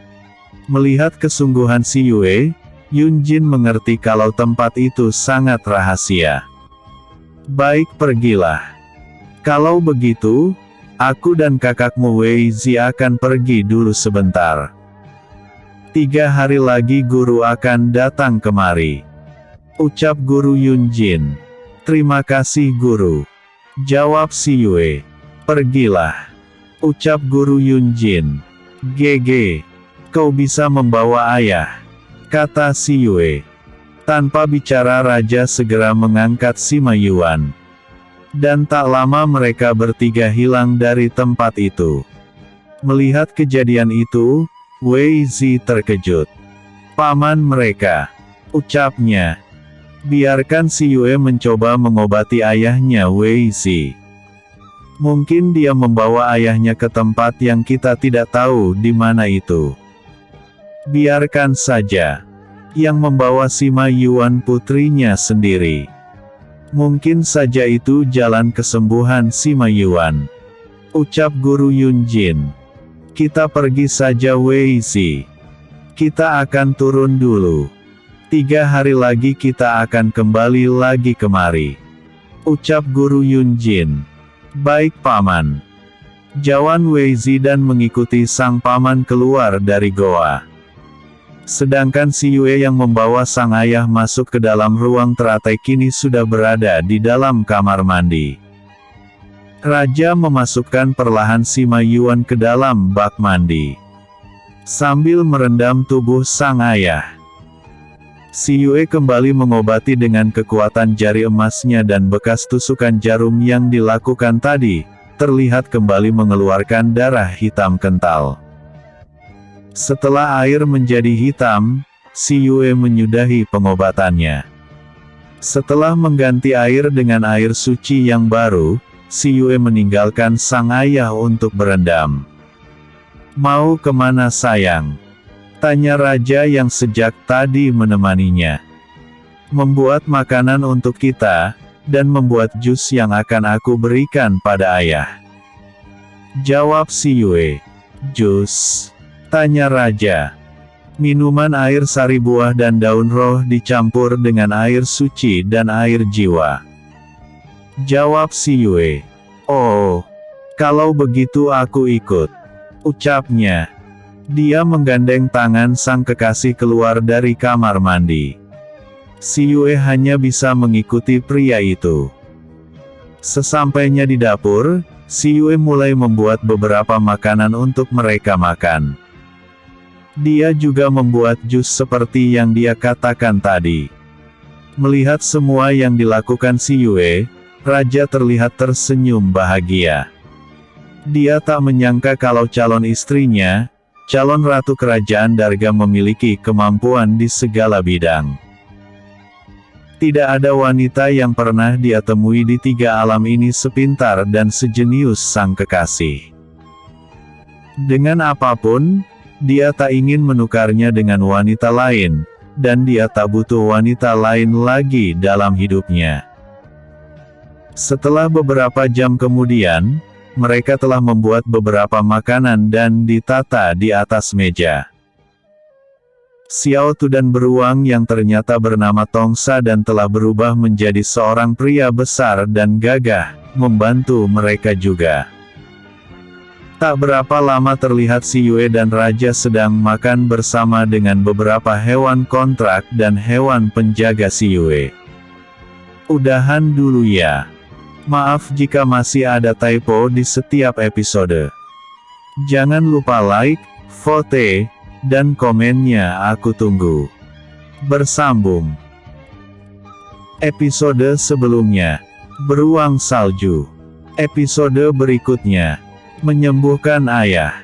Speaker 1: Melihat kesungguhan Si Yue, Yun Jin mengerti kalau tempat itu sangat rahasia. "Baik, pergilah. Kalau begitu, aku dan kakakmu Wei Zi akan pergi dulu sebentar. 3 hari lagi Guru akan datang kemari," ucap Guru Yun Jin. "Terima kasih Guru," jawab Si Yue. "Pergilah," ucap Guru Yun Jin. "GG. Kau bisa membawa ayah," kata Si Yue. Tanpa bicara Raja segera mengangkat Sima Yuan. Dan tak lama mereka bertiga hilang dari tempat itu. Melihat kejadian itu, Wei Zi terkejut. "Paman mereka," ucapnya. Biarkan si Yue mencoba mengobati ayahnya Wei Zi. Mungkin dia membawa ayahnya ke tempat yang kita tidak tahu di mana itu. Biarkan saja. Yang membawa Sima Yuan putrinya sendiri. Mungkin saja itu jalan kesembuhan Sima Yuan. Ucap Guru Yunjin. Kita pergi saja Wei Zi. Kita akan turun dulu. 3 hari lagi kita akan kembali lagi kemari. Ucap Guru Yunjin. Baik paman. Jawan Wei Zi dan mengikuti sang paman keluar dari goa. Sedangkan si Yue yang membawa sang ayah masuk ke dalam ruang teratai kini sudah berada di dalam kamar mandi. Raja memasukkan perlahan Sima Yuan ke dalam bak mandi. Sambil merendam tubuh sang ayah. Si Yue kembali mengobati dengan kekuatan jari emasnya dan bekas tusukan jarum yang dilakukan tadi, terlihat kembali mengeluarkan darah hitam kental. Setelah air menjadi hitam, si Yue menyudahi pengobatannya. Setelah mengganti air dengan air suci yang baru, si Yue meninggalkan sang ayah untuk berendam. Mau kemana sayang? Tanya raja yang sejak tadi menemaninya. Membuat makanan untuk kita, dan membuat jus yang akan aku berikan pada ayah. Jawab si Yue. Jus? Tanya raja. Minuman air sari buah dan daun roh dicampur dengan air suci dan air jiwa. Jawab si Yue. Oh, kalau begitu aku ikut. Ucapnya. Dia menggandeng tangan sang kekasih keluar dari kamar mandi. Si Yue hanya bisa mengikuti pria itu. Sesampainya di dapur, si Yue mulai membuat beberapa makanan untuk mereka makan. Dia juga membuat jus seperti yang dia katakan tadi. Melihat semua yang dilakukan si Yue, raja terlihat tersenyum bahagia. Dia tak menyangka kalau calon istrinya, calon ratu kerajaan Darga memiliki kemampuan di segala bidang. Tidak ada wanita yang pernah dia temui di 3 alam ini sepintar dan sejenius sang kekasih. Dengan apapun, dia tak ingin menukarnya dengan wanita lain, dan dia tak butuh wanita lain lagi dalam hidupnya. Setelah beberapa jam kemudian, mereka telah membuat beberapa makanan dan ditata di atas meja. Xiao Tu dan beruang yang ternyata bernama Tongsa dan telah berubah menjadi seorang pria besar dan gagah, membantu mereka juga. Tak berapa lama terlihat si Yue dan Raja sedang makan bersama dengan beberapa hewan kontrak dan hewan penjaga si Yue. Udahan dulu ya. Maaf jika masih ada typo di setiap episode. Jangan lupa like, vote, dan komennya aku tunggu. Bersambung. Episode sebelumnya. Beruang salju. Episode berikutnya. Menyembuhkan ayah.